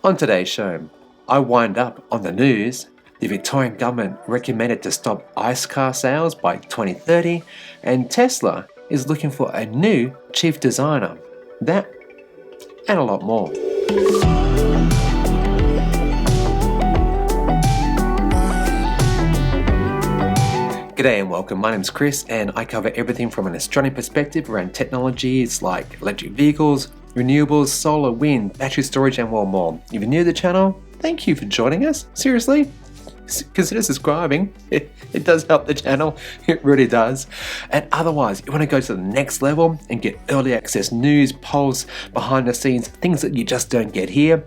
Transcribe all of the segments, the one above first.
On today's show, I wind up on the news, the Victorian government recommended to stop ICE car sales by 2030, and Tesla is looking for a new chief designer. That and a lot more. G'day and welcome, my name's Chris and I cover everything from an Australian perspective around technologies like electric vehicles, renewables, solar, wind, battery storage and more. If you're new to the channel, thank you for joining us. Seriously, consider subscribing. It does help the channel, it really does. And otherwise, if you want to go to the next level and get early access news, polls, behind the scenes, things that you just don't get here,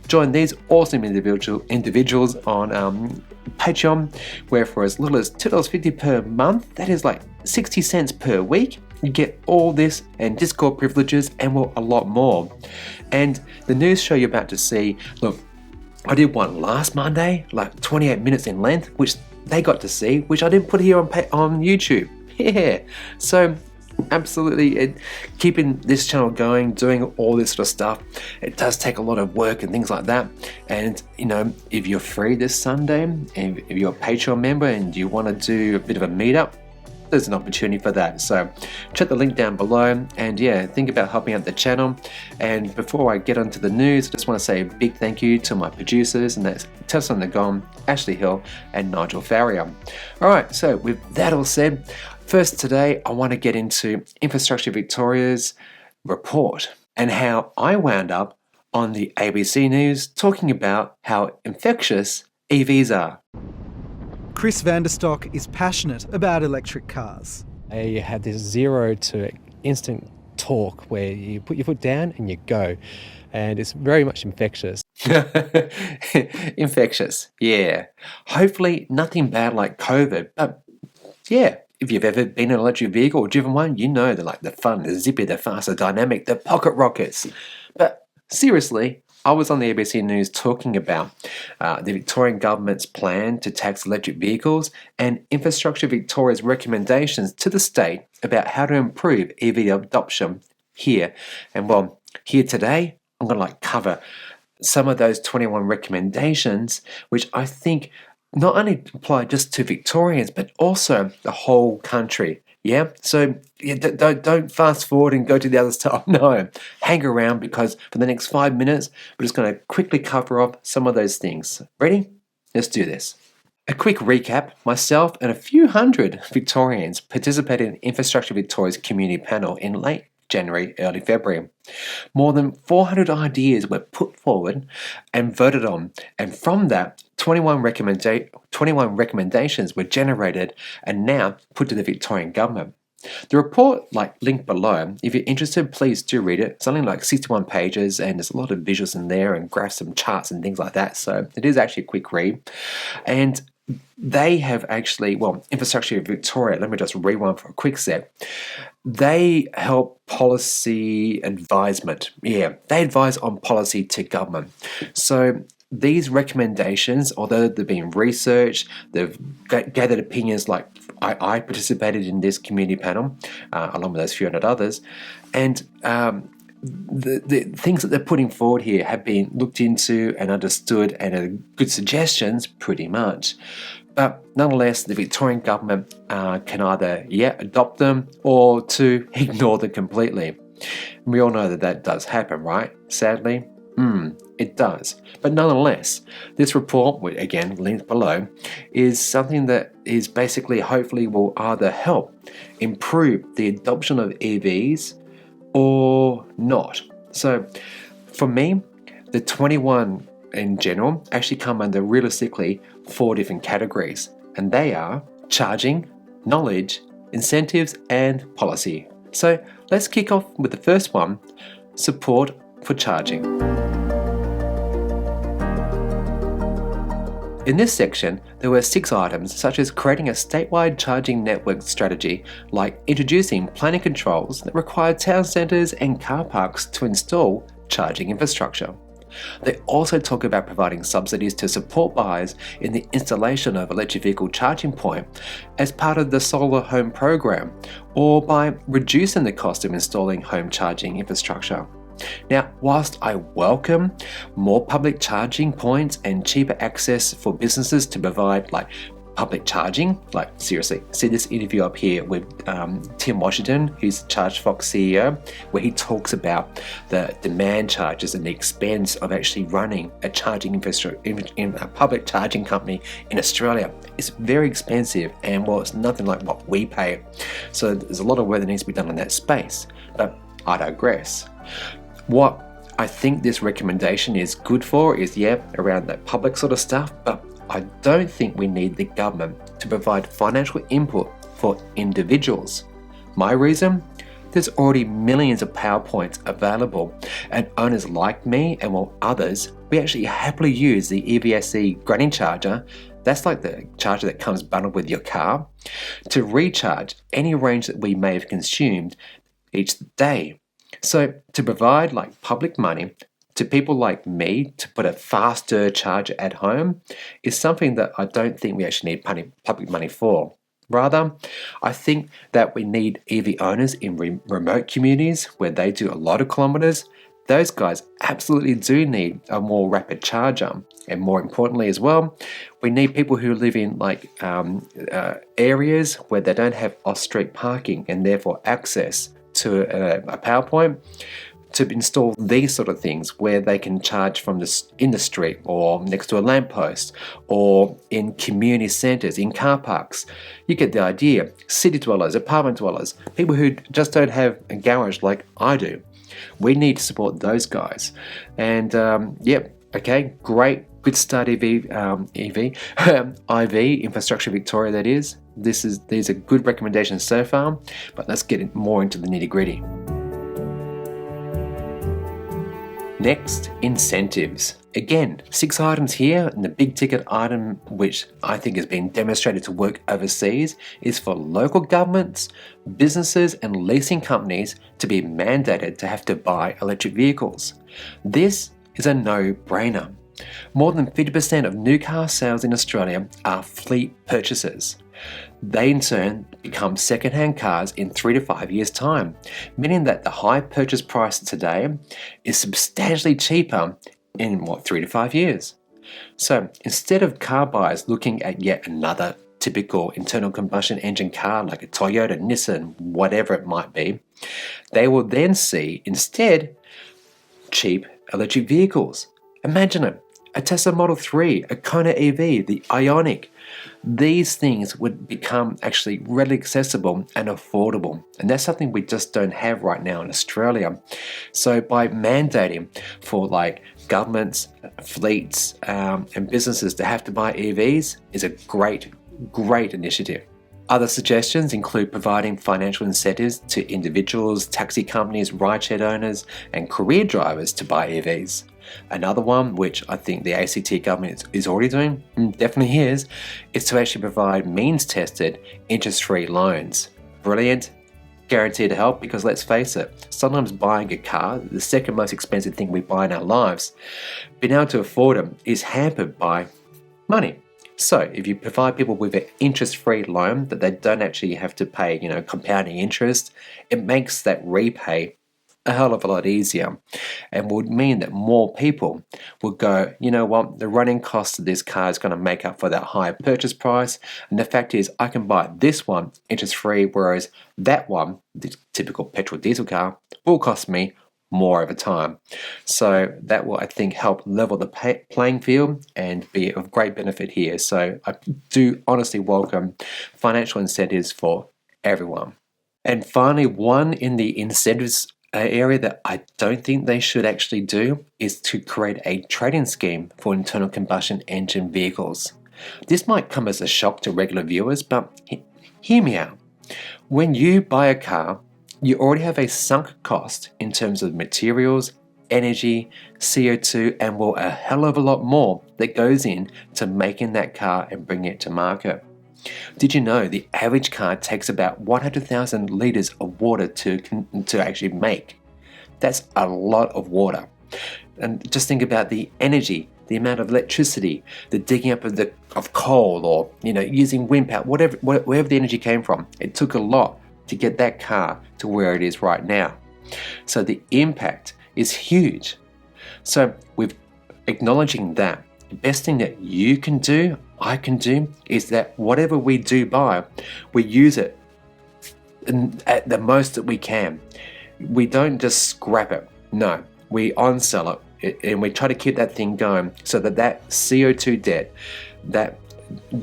join these awesome individuals on Patreon, where for as little as $2.50 per month, that is like 60 cents per week, you get all this and Discord privileges and a lot more. And the news show you're about to see, look, I did one last Monday, like 28 minutes in length, which they got to see, which I didn't put here on YouTube. Yeah, so absolutely keeping this channel going, doing all this sort of stuff, it does take a lot of work and things like that. And you know, if you're free this Sunday, and if you're a Patreon member and you want to do a bit of a meetup, there's an opportunity for that. So check the link down below and yeah, think about helping out the channel. And before I get onto the news, I just want to say a big thank you to my producers, and that's Tessa Nagon, Ashley Hill and Nigel Farrier. Alright, so with that all said, first today I want to get into Infrastructure Victoria's report and how I wound up on the ABC News talking about how infectious EVs are. Chris Vanderstock is passionate about electric cars. You have this 0 to instant torque where you put your foot down and you go. And it's very much infectious. Infectious, yeah. Hopefully nothing bad like COVID, but yeah, if you've ever been in an electric vehicle or driven one, you know they're like the fun, the zippy, the fast, the dynamic, the pocket rockets. But seriously, I was on the ABC News talking about the Victorian government's plan to tax electric vehicles and Infrastructure Victoria's recommendations to the state about how to improve EV adoption here. And well, here today, I'm going to cover some of those 21 recommendations, which I think not only apply just to Victorians, but also the whole country. Yeah, so don't fast forward and go to the other stuff. No, hang around because for the next 5 minutes, we're just going to quickly cover off some of those things. Ready? Let's do this. A quick recap, myself and a few hundred Victorians participated in Infrastructure Victoria's community panel in late January, early February. More than 400 ideas were put forward and voted on, and from that, 21 recommendations were generated and now put to the Victorian government. The report, linked below, if you're interested, please do read it. It's only 61 pages and there's a lot of visuals in there and graphs and charts and things like that, so it is actually a quick read. And they have actually, Infrastructure Victoria, let me just rewind for a quick sec. They help policy advisement. Yeah, they advise on policy to government. So these recommendations, although they've been researched, they've gathered opinions like I participated in this community panel, along with those few hundred others, and the things that they're putting forward here have been looked into and understood and are good suggestions pretty much. But nonetheless, the Victorian government can either adopt them or to ignore them completely. And we all know that does happen, right? Sadly, it does. But nonetheless, this report, which again linked below, is something that is basically hopefully will either help improve the adoption of EVs or not. So for me, the 21 in general actually come under realistically 4 different categories, and they are charging, knowledge, incentives and policy. So let's kick off with the first one, support for charging. In this section, there were 6 items such as creating a statewide charging network strategy, like introducing planning controls that require town centres and car parks to install charging infrastructure. They also talk about providing subsidies to support buyers in the installation of electric vehicle charging point as part of the Solar Home program, or by reducing the cost of installing home charging infrastructure. Now, whilst I welcome more public charging points and cheaper access for businesses to provide public charging, seriously, see this interview up here with Tim Washington, who's ChargeFox CEO, where he talks about the demand charges and the expense of actually running a charging infrastructure in a public charging company in Australia. It's very expensive, and it's nothing like what we pay. So there's a lot of work that needs to be done in that space, but I digress. What I think this recommendation is good for is, around that public sort of stuff, but I don't think we need the government to provide financial input for individuals. My reason? There's already millions of PowerPoints available, and owners like me and others, we actually happily use the EVSE granny charger, that's like the charger that comes bundled with your car, to recharge any range that we may have consumed each day. So to provide public money to people like me to put a faster charger at home is something that I don't think we actually need public money for. Rather, I think that we need EV owners in remote communities where they do a lot of kilometers. Those guys absolutely do need a more rapid charger. And more importantly as well, we need people who live in areas where they don't have off-street parking and therefore access to a power point, to install these sort of things where they can charge from in the street or next to a lamppost or in community centres, in car parks. You get the idea. City dwellers, apartment dwellers, people who just don't have a garage like I do. We need to support those guys. And great. Good start, IV Infrastructure Victoria, that is. These are good recommendations so far, but let's get more into the nitty-gritty. Next, incentives. Again, 6 items here, and the big ticket item, which I think has been demonstrated to work overseas, is for local governments, businesses and leasing companies to be mandated to have to buy electric vehicles. This is a no-brainer. More than 50% of new car sales in Australia are fleet purchases. They in turn become second-hand cars in 3 to 5 years' time, meaning that the high purchase price today is substantially cheaper in 3 to 5 years. So instead of car buyers looking at yet another typical internal combustion engine car like a Toyota, Nissan, whatever it might be, they will then see instead cheap electric vehicles. Imagine it. A Tesla Model 3, a Kona EV, the Ioniq. These things would become actually readily accessible and affordable. And that's something we just don't have right now in Australia. So by mandating for governments, fleets, and businesses to have to buy EVs is a great initiative. Other suggestions include providing financial incentives to individuals, taxi companies, rideshare owners, and career drivers to buy EVs. Another one, which I think the ACT government is already doing, definitely is to actually provide means-tested, interest-free loans. Brilliant, guaranteed to help, because let's face it, sometimes buying a car, the second most expensive thing we buy in our lives, being able to afford them is hampered by money. So if you provide people with an interest-free loan that they don't actually have to pay, compounding interest, it makes that repay a hell of a lot easier, and would mean that more people would go, you know what, the running cost of this car is going to make up for that higher purchase price, and the fact is I can buy this one interest-free, whereas that one, the typical petrol diesel car, will cost me more over time. So that will, I think, help level the playing field and be of great benefit here. So I do honestly welcome financial incentives for everyone. And finally, one in the incentives area that I don't think they should actually do is to create a trade-in scheme for internal combustion engine vehicles. This might come as a shock to regular viewers, but hear me out. When you buy a car, you already have a sunk cost in terms of materials, energy, CO2, and a hell of a lot more that goes in to making that car and bringing it to market. Did you know the average car takes about 100,000 litres of water to actually make? That's a lot of water. And just think about the energy, the amount of electricity, the digging up of coal, or using wind power, wherever the energy came from. It took a lot to get that car to where it is right now. So the impact is huge. So with acknowledging that, the best thing that you can do, I can do, is that whatever we do buy, we use it at the most that we can. We don't just scrap it. No, we on-sell it, and we try to keep that thing going so that CO2 debt, that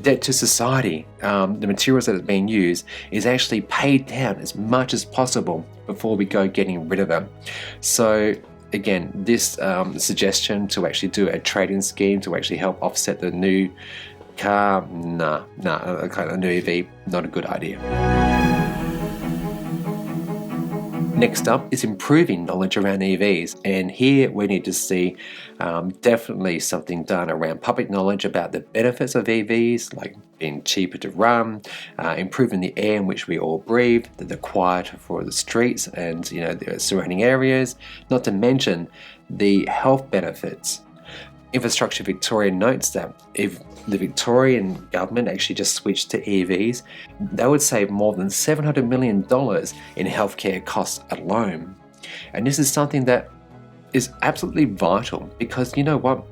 debt to society, the materials that are being used, is actually paid down as much as possible before we go getting rid of them. So again, this suggestion to actually do a trade-in scheme to actually help offset the new car, a new EV, not a good idea. Next up is improving knowledge around EVs, and here we need to see definitely something done around public knowledge about the benefits of EVs, like being cheaper to run, improving the air in which we all breathe, the quieter for the streets and the surrounding areas, not to mention the health benefits. Infrastructure Victoria notes that if the Victorian government actually just switched to EVs, they would save more than $700 million in healthcare costs alone. And this is something that is absolutely vital, because you know what?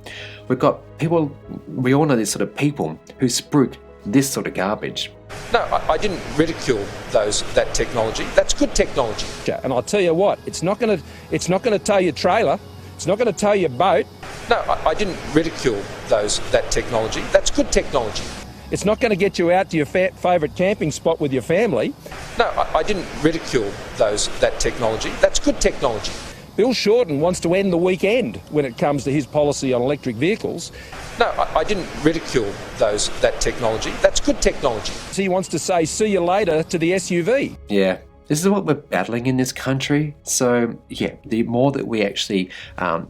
We've got people, we all know these sort of people who spruik this sort of garbage. No, I didn't ridicule that technology. That's good technology. And I'll tell you what, it's not going to tow your trailer. It's not going to tow your boat. No, I didn't ridicule that technology. That's good technology. It's not going to get you out to your favourite camping spot with your family. No, I didn't ridicule that technology. That's good technology. Bill Shorten wants to end the weekend when it comes to his policy on electric vehicles. No, I didn't ridicule that technology. That's good technology. He wants to say, see you later to the SUV. Yeah. This is what we're battling in this country. So yeah, the more that we actually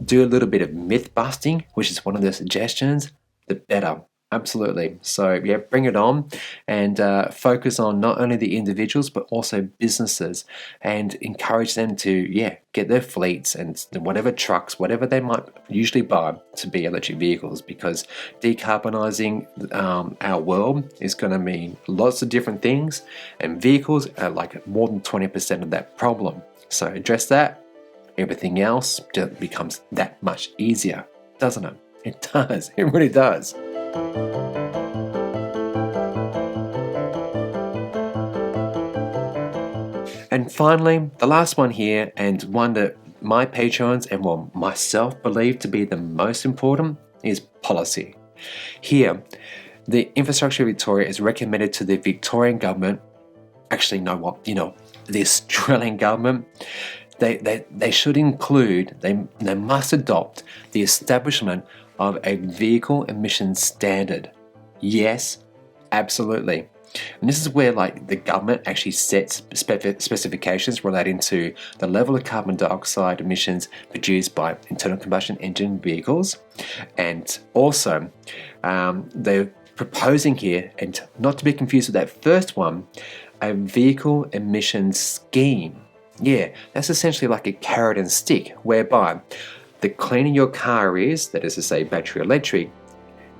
do a little bit of myth busting, which is one of the suggestions, the better. Absolutely. So yeah, bring it on, and focus on not only the individuals but also businesses, and encourage them to get their fleets and whatever trucks, whatever they might usually buy, to be electric vehicles, because decarbonising our world is going to mean lots of different things, and vehicles are like more than 20% of that problem. So address that, everything else just becomes that much easier, doesn't it? It does. It really does. And finally, the last one here, and one that my patrons and myself believe to be the most important, is policy. Here, the Infrastructure Victoria is recommended to the Victorian government, the Australian government, they should include, they must adopt the establishment of a vehicle emissions standard. Yes, absolutely. And this is where the government actually sets specifications relating to the level of carbon dioxide emissions produced by internal combustion engine vehicles. And also, they're proposing here, and not to be confused with that first one, a vehicle emissions scheme. Yeah, that's essentially like a carrot and stick, whereby the cleaner your car is, that is to say battery electric,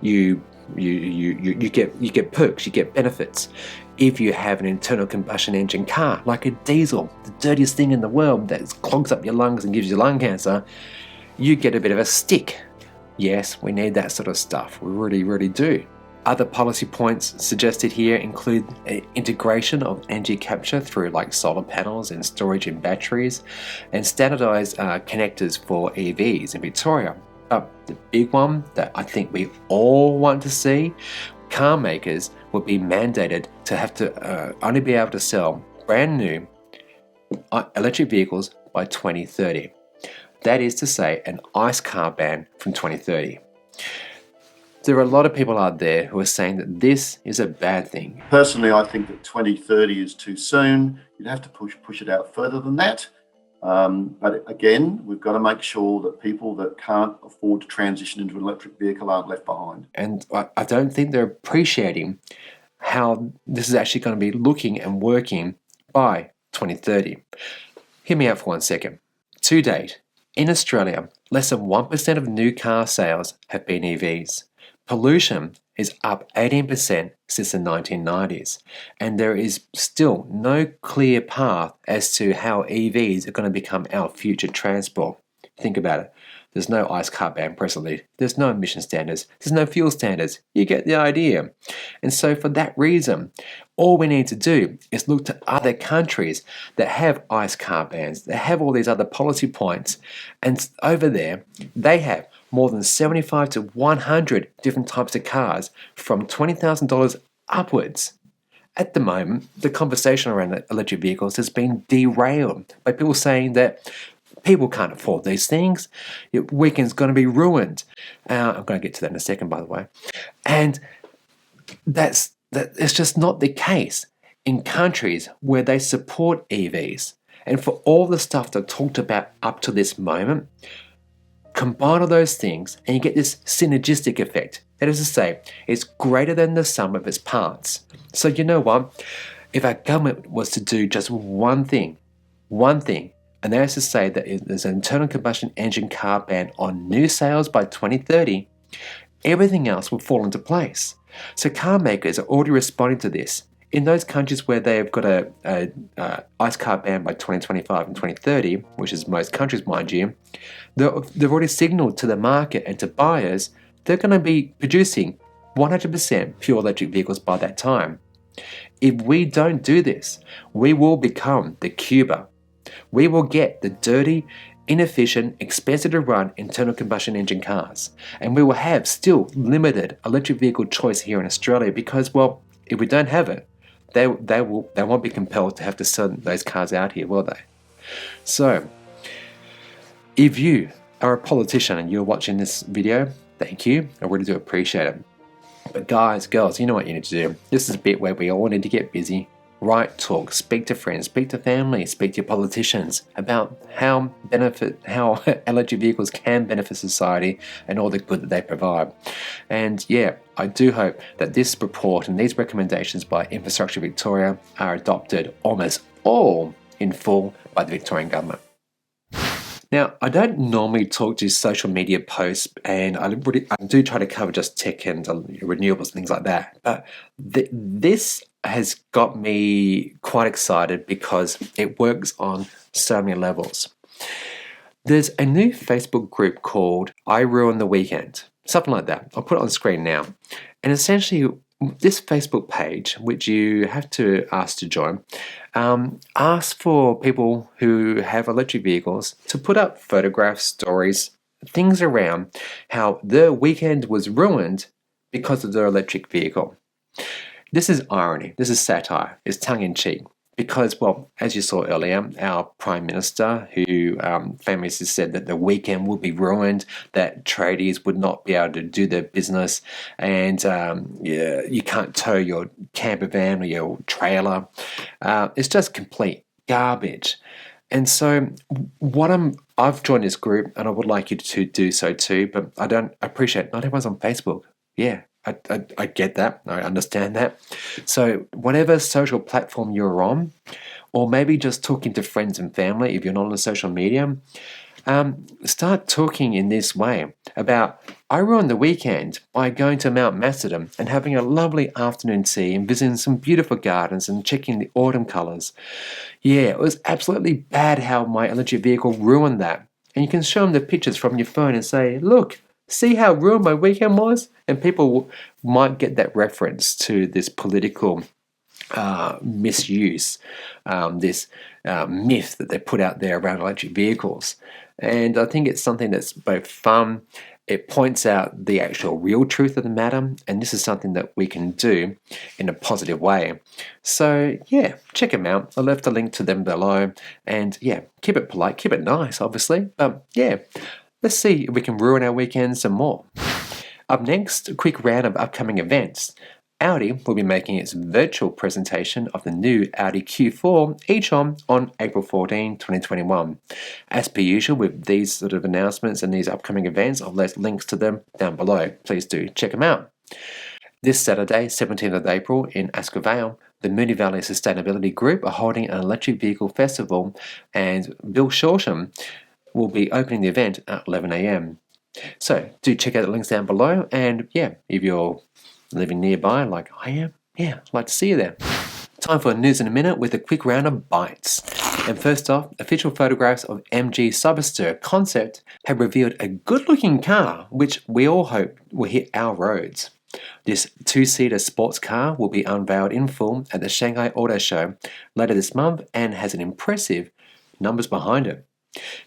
you get perks, you get benefits. If you have an internal combustion engine car, like a diesel, the dirtiest thing in the world that clogs up your lungs and gives you lung cancer, you get a bit of a stick. Yes, we need that sort of stuff. We really, really do. Other policy points suggested here include integration of energy capture through solar panels and storage in batteries, and standardised connectors for EVs in Victoria. But the big one that I think we all want to see, car makers will be mandated to have to only be able to sell brand new electric vehicles by 2030. That is to say, an ICE car ban from 2030. There are a lot of people out there who are saying that this is a bad thing. Personally, I think that 2030 is too soon. You'd have to push it out further than that. But again, we've got to make sure that people that can't afford to transition into an electric vehicle aren't left behind. And I don't think they're appreciating how this is actually going to be looking and working by 2030. Hear me out for 1 second. To date, in Australia, less than 1% of new car sales have been EVs. Pollution is up 18% since the 1990s, and there is still no clear path as to how EVs are going to become our future transport. Think about it. There's no ICE car ban presently. There's no emission standards. There's no fuel standards. You get the idea. And so for that reason, all we need to do is look to other countries that have ICE car bans, that have all these other policy points. And over there, they have more than 75 to 100 different types of cars from $20,000 upwards. At the moment, the conversation around electric vehicles has been derailed by people saying that people can't afford these things. Your weekend's going to be ruined. I'm going to get to that in a second, by the way. And that's just not the case in countries where they support EVs. And for all the stuff that I've talked about up to this moment, combine all those things and you get this synergistic effect. That is to say, it's greater than the sum of its parts. So you know what? If our government was to do just one thing, and that is to say that there's an internal combustion engine car ban on new sales by 2030, everything else will fall into place. So car makers are already responding to this. In those countries where they've got a ICE car ban by 2025 and 2030, which is most countries, mind you, they've already signaled to the market and to buyers they're going to be producing 100% pure electric vehicles by that time. If we don't do this, we will become the Cuba. We will get the dirty, inefficient, expensive to run internal combustion engine cars. And we will have still limited electric vehicle choice here in Australia because, well, if we don't have it, they won't be compelled to have to sell those cars out here, will they? So, if you are a politician and you're watching this video, thank you. I really do appreciate it. But guys, girls, you know what you need to do. This is a bit where we all need to get busy. Write, talk, speak to friends, speak to family, speak to your politicians about how electric vehicles can benefit society and all the good that they provide. And yeah, I do hope that this report and these recommendations by Infrastructure Victoria are adopted almost all in full by the Victorian government. Now, I don't normally talk to social media posts, and I do try to cover just tech and renewables and things like that. But this has got me quite excited because it works on so many levels. There's a new Facebook group called I Ruin the Weekend, something like that. I'll put it on screen now. And essentially, this Facebook page, which you have to ask to join, asks for people who have electric vehicles to put up photographs, stories, things around how their weekend was ruined because of their electric vehicle. This is irony, this is satire, it's tongue-in-cheek. Because, well, as you saw earlier, our Prime Minister, who famously said that the weekend would be ruined, that tradies would not be able to do their business, and you can't tow your camper van or your trailer. It's just complete garbage. And so I've joined this group, and I would like you to do so too, but I don't appreciate, not everyone's on Facebook. Yeah. I get that. I understand that. So whatever social platform you're on, or maybe just talking to friends and family if you're not on social media, start talking in this way about, I ruined the weekend by going to Mount Macedon and having a lovely afternoon tea and visiting some beautiful gardens and checking the autumn colours. Yeah, it was absolutely bad how my electric vehicle ruined that. And you can show them the pictures from your phone and say, look, see how ruined my weekend was? And people might get that reference to this political misuse, this myth that they put out there around electric vehicles. And I think it's something that's both fun, it points out the actual real truth of the matter, and this is something that we can do in a positive way. So yeah, check them out. I left a link to them below, and yeah, keep it polite, keep it nice, obviously, but yeah, let's see if we can ruin our weekends some more. Up next, a quick round of upcoming events. Audi will be making its virtual presentation of the new Audi Q4 e-tron on April 14, 2021. As per usual with these sort of announcements and these upcoming events, I'll left links to them down below. Please do check them out. This Saturday, 17th of April, in Ascot, Vale, the Vale Sustainability Group are holding an electric vehicle festival, and Bill Shorsham will be opening the event at 11 a.m. So do check out the links down below, and yeah, if you're living nearby like I am, yeah, I'd like to see you there. Time for news in a minute with a quick round of bites. And first off, official photographs of MG Cyberster concept have revealed a good-looking car, which we all hope will hit our roads. This two-seater sports car will be unveiled in full at the Shanghai Auto Show later this month and has an impressive numbers behind it.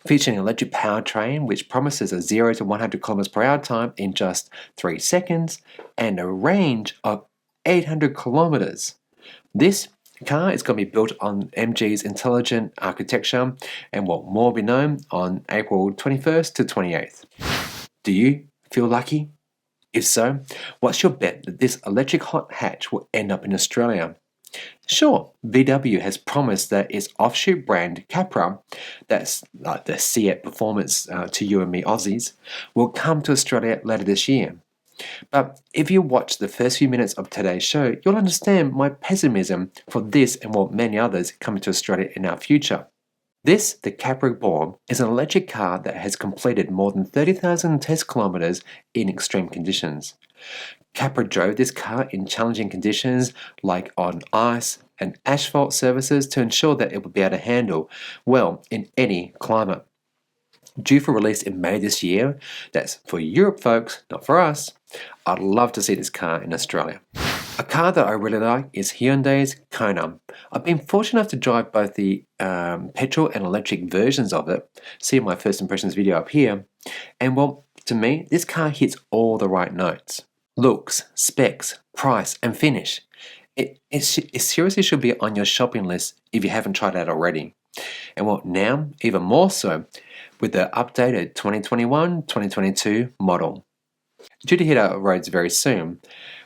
Featuring an electric powertrain which promises a 0 to 100 km per hour time in just 3 seconds and a range of 800 kilometers. This car is going to be built on MG's intelligent architecture and will more be known on April 21st to 28th. Do you feel lucky? If so, what's your bet that this electric hot hatch will end up in Australia? Sure, VW has promised that its offshoot brand CAPRA, that's like the Seat performance to you and me Aussies, will come to Australia later this year. But if you watch the first few minutes of today's show, you'll understand my pessimism for this and many others coming to Australia in our future. This, the CAPRA Born, is an electric car that has completed more than 30,000 test kilometres in extreme conditions. CAPRA drove this car in challenging conditions like on ice and asphalt surfaces to ensure that it would be able to handle well in any climate. Due for release in May this year, that's for Europe folks, not for us. I'd love to see this car in Australia. A car that I really like is Hyundai's Kona. I've been fortunate enough to drive both the petrol and electric versions of it. See my first impressions video up here. And well, to me, this car hits all the right notes. Looks, specs, price, and finish. It seriously should be on your shopping list if you haven't tried it out already. And well, now, even more so, with the updated 2021-2022 model. Due to hit our roads very soon,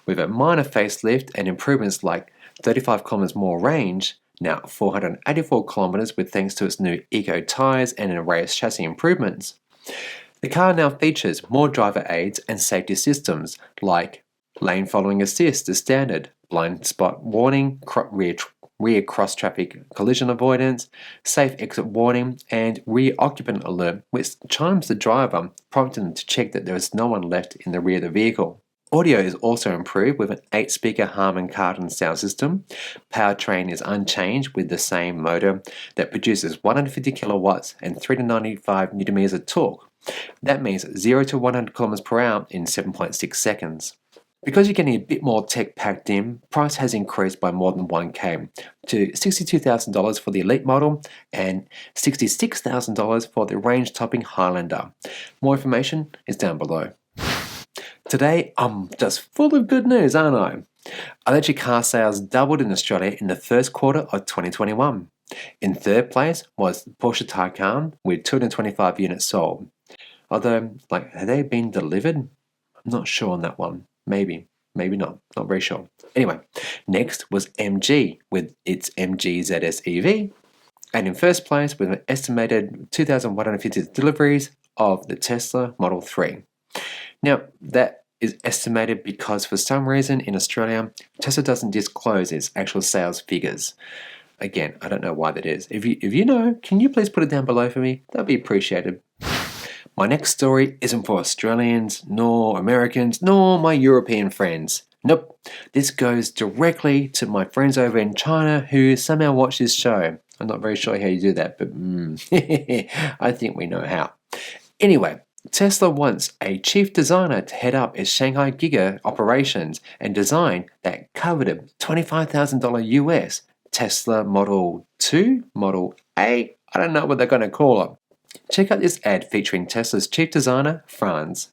with a minor facelift and improvements like 35 kilometers more range, now 484 kilometers with thanks to its new eco tyres and an array of chassis improvements. The car now features more driver aids and safety systems like lane following assist as standard, blind spot warning, rear cross-traffic collision avoidance, safe exit warning, and rear occupant alert, which chimes the driver, prompting them to check that there is no one left in the rear of the vehicle. Audio is also improved with an 8-speaker Harman Kardon sound system. Powertrain is unchanged with the same motor that produces 150 kilowatts and 395 newton meters of torque. That means 0 to 100 kilometers per hour in 7.6 seconds. Because you're getting a bit more tech packed in, price has increased by more than 1K to $62,000 for the Elite model and $66,000 for the range-topping Highlander. More information is down below. Today, I'm just full of good news, aren't I? Electric car sales doubled in Australia in the first quarter of 2021. In third place was Porsche Taycan with 225 units sold. Although, have they been delivered? I'm not sure on that one. Maybe not. Not very sure. Anyway, next was MG with its MG ZS EV. And in first place with an estimated 2,150 deliveries of the Tesla Model 3. Now, that is estimated because for some reason in Australia, Tesla doesn't disclose its actual sales figures. Again, I don't know why that is. If you know, can you please put it down below for me? That'd be appreciated. My next story isn't for Australians, nor Americans, nor my European friends. Nope, this goes directly to my friends over in China who somehow watch this show. I'm not very sure how you do that, but I think we know how. Anyway, Tesla wants a chief designer to head up its Shanghai Giga operations and design that coveted $25,000 US Tesla Model 2, Model A, I don't know what they're going to call it. Check out this ad featuring Tesla's chief designer, Franz.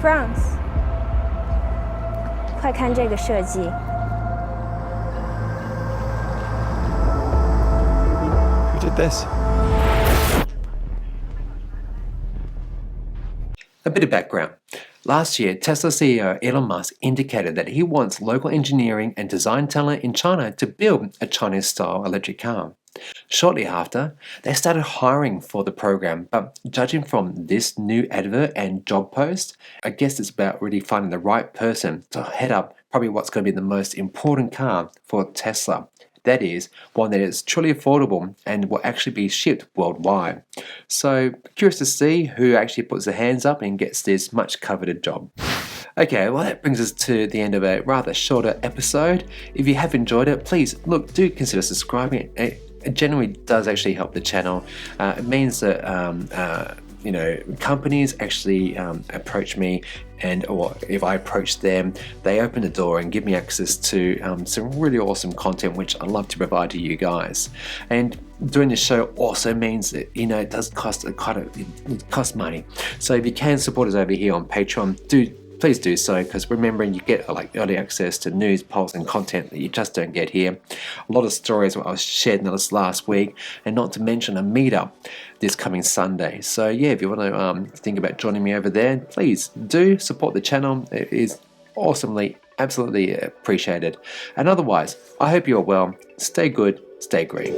Franz， 快看这个设计。 Who did this? A bit of background. Last year, Tesla CEO Elon Musk indicated that he wants local engineering and design talent in China to build a Chinese-style electric car. Shortly after, they started hiring for the program, but judging from this new advert and job post, I guess it's about really finding the right person to head up probably what's going to be the most important car for Tesla That is, one that is truly affordable and will actually be shipped worldwide. So, curious to see who actually puts their hands up and gets this much coveted job. Okay, well that brings us to the end of a rather shorter episode. If you have enjoyed it, please do consider subscribing. It generally does actually help the channel. It means that companies actually approach me, or if I approach them, they open the door and give me access to some really awesome content, which I love to provide to you guys. And doing the show also means that it does cost it costs money. So if you can support us over here on Patreon, please do so, because remembering you get early access to news, polls and content that you just don't get here. A lot of stories I was shared in this last week, and not to mention a meetup this coming Sunday. So yeah, if you want to think about joining me over there, please do support the channel. It is awesomely, absolutely appreciated. And otherwise, I hope you're well. Stay good, stay green.